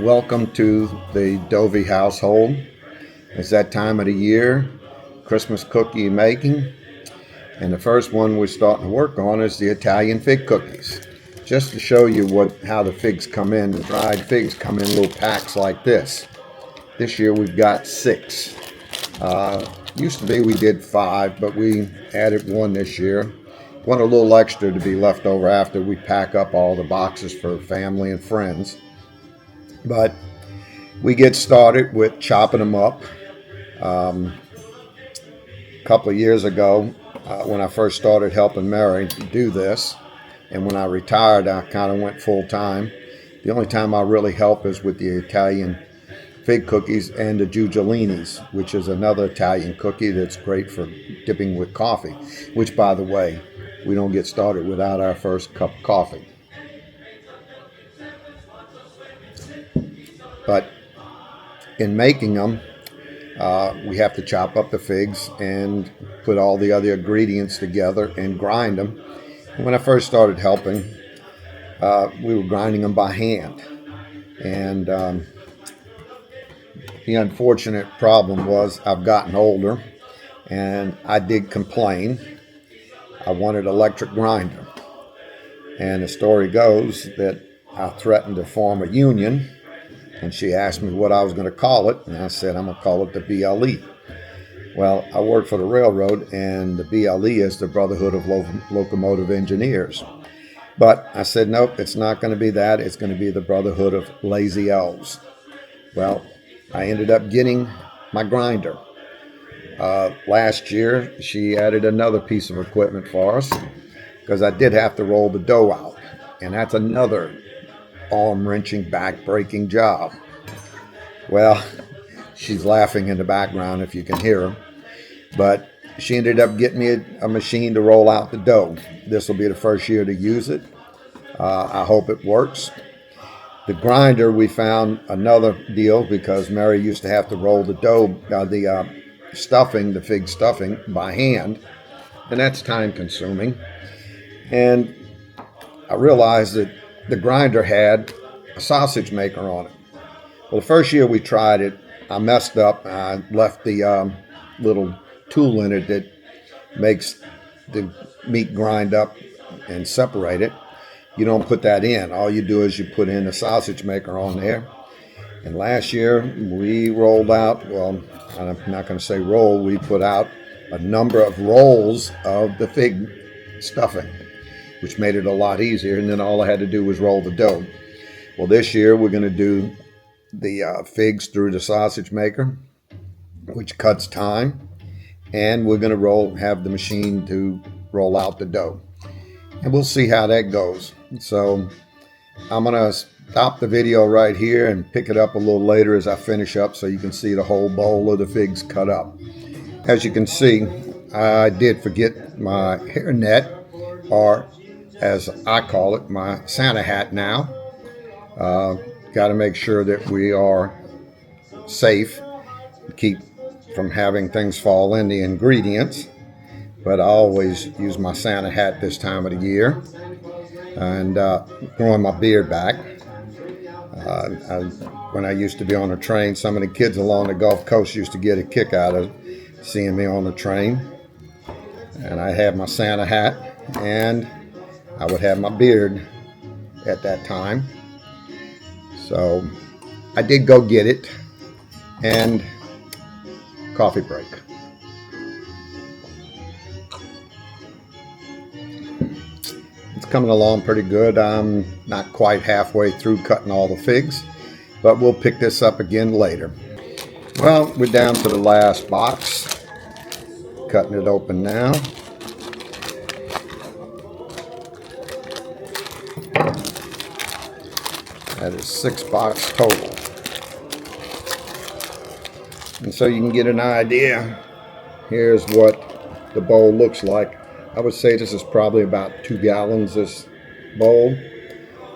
Welcome to the Dovey household. It's that time of the year, Christmas cookie making. And the first one we're starting to work on is the Italian fig cookies. Just to show you how the figs come in, the dried figs come in little packs like this. This year we've got 6. Used to be we did 5, but we added 1 this year. Want a little extra to be left over after we pack up all the boxes for family and friends. But we get started with chopping them up. A couple of years ago, when I first started helping Mary do this, and when I retired, I kind of went full time. The only time I really help is with the Italian fig cookies and the Giuliani's, which is another Italian cookie that's great for dipping with coffee, which, by the way, we don't get started without our first cup of coffee. But in making them, we have to chop up the figs and put all the other ingredients together and grind them. And when I first started helping, we were grinding them by hand. And the unfortunate problem was I've gotten older, and I did complain. I wanted electric grinder. And the story goes that I threatened to form a union. And she asked me what I was going to call it, and I said, I'm going to call it the BLE. Well, I work for the railroad, and the BLE is the Brotherhood of Locomotive Engineers. But I said, nope, it's not going to be that. It's going to be the Brotherhood of Lazy Elves. Well, I ended up getting my grinder. Last year, she added another piece of equipment for us, because I did have to roll the dough out, and that's another arm-wrenching, back-breaking job. Well, she's laughing in the background if you can hear her. But she ended up getting me a machine to roll out the dough. This will be the first year to use it. I hope it works. The grinder, we found another deal because Mary used to have to roll the dough, the fig stuffing, by hand. And that's time-consuming. And I realized that the grinder had a sausage maker on it. Well, the first year we tried it, I messed up. I left the little tool in it that makes the meat grind up and separate it. You don't put that in. All you do is you put in a sausage maker on there. And last year we rolled out, well, I'm not going to say roll, we put out a number of rolls of the fig stuffing, which made it a lot easier, and then all I had to do was roll the dough. Well, this year we're going to do the figs through the sausage maker, which cuts time, and we're going to have the machine to roll out the dough. And we'll see how that goes. So I'm going to stop the video right here and pick it up a little later as I finish up so you can see the whole bowl of the figs cut up. As you can see, I did forget my hairnet, or as I call it, my Santa hat now. Got to make sure that we are safe, keep from having things fall in the ingredients. But I always use my Santa hat this time of the year. And growing my beard back. When I used to be on a train, some of the kids along the Gulf Coast used to get a kick out of seeing me on the train. And I had my Santa hat, and I would have my beard at that time. So I did go get it, and coffee break. It's coming along pretty good. I'm not quite halfway through cutting all the figs, but we'll pick this up again later. Well, we're down to the last box. Cutting it open now. That is 6 boxes total. And so you can get an idea. Here's what the bowl looks like. I would say this is probably about 2 gallons, this bowl.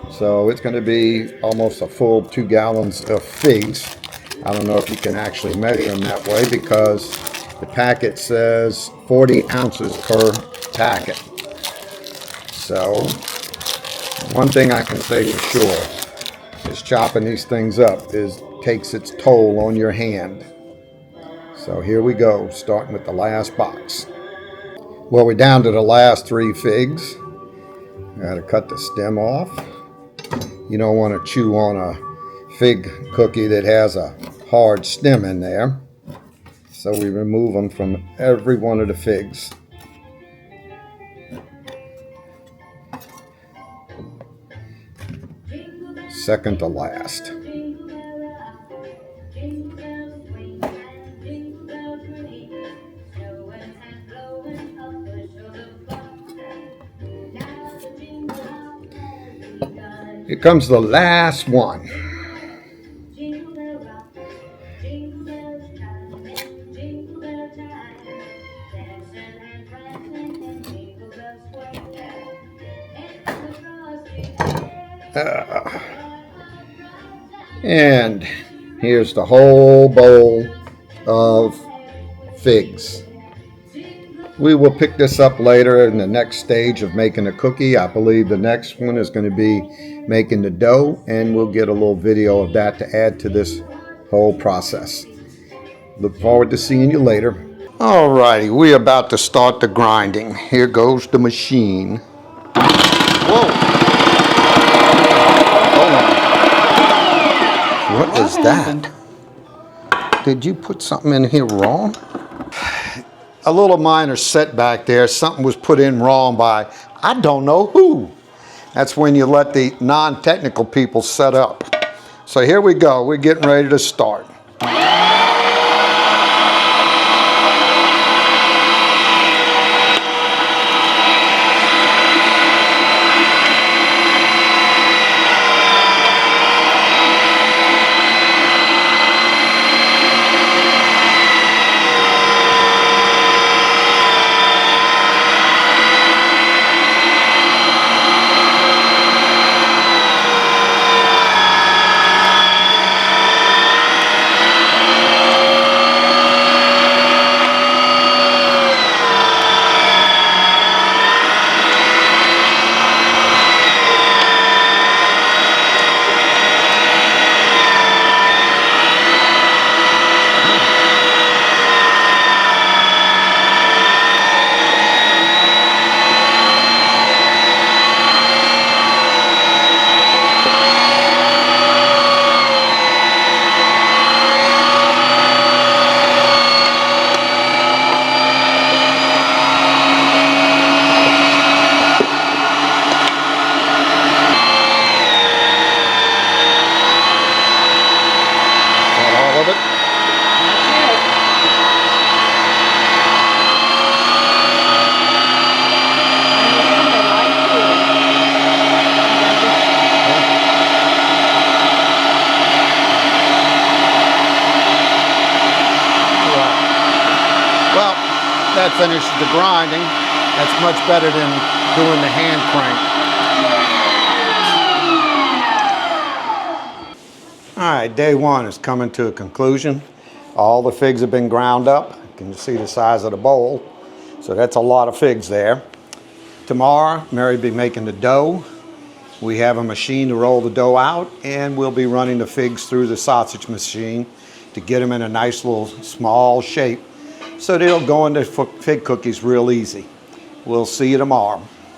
So it's going to be almost a full 2 gallons of figs. I don't know if you can actually measure them that way because the packet says 40 ounces per packet. So one thing I can say for sure, is chopping these things up takes its toll on your hand. So here we go, starting with the last box. Well, we're down to the last 3 figs. Got to cut the stem off. You don't want to chew on a fig cookie that has a hard stem in there. So we remove them from every one of the figs. Second to last. Here comes the last one. And here's the whole bowl of figs. We will pick this up later in the next stage of making a cookie. I believe the next one is going to be making the dough, and we'll get a little video of that to add to this whole process. Look forward to seeing you later. Alrighty, we're about to start the grinding. Here goes the machine. Whoa! Hold on. What is that? Did you put something in here wrong? A little minor setback there. Something was put in wrong by I don't know who. That's when you let the non-technical people set up. So here we go. We're getting ready to start. That finishes the grinding. That's much better than doing the hand crank. All right, day 1 is coming to a conclusion. All the figs have been ground up. You can see the size of the bowl. So that's a lot of figs there. Tomorrow, Mary will be making the dough. We have a machine to roll the dough out, and we'll be running the figs through the sausage machine to get them in a nice little small shape, so they'll go into fig cookies real easy. We'll see you tomorrow.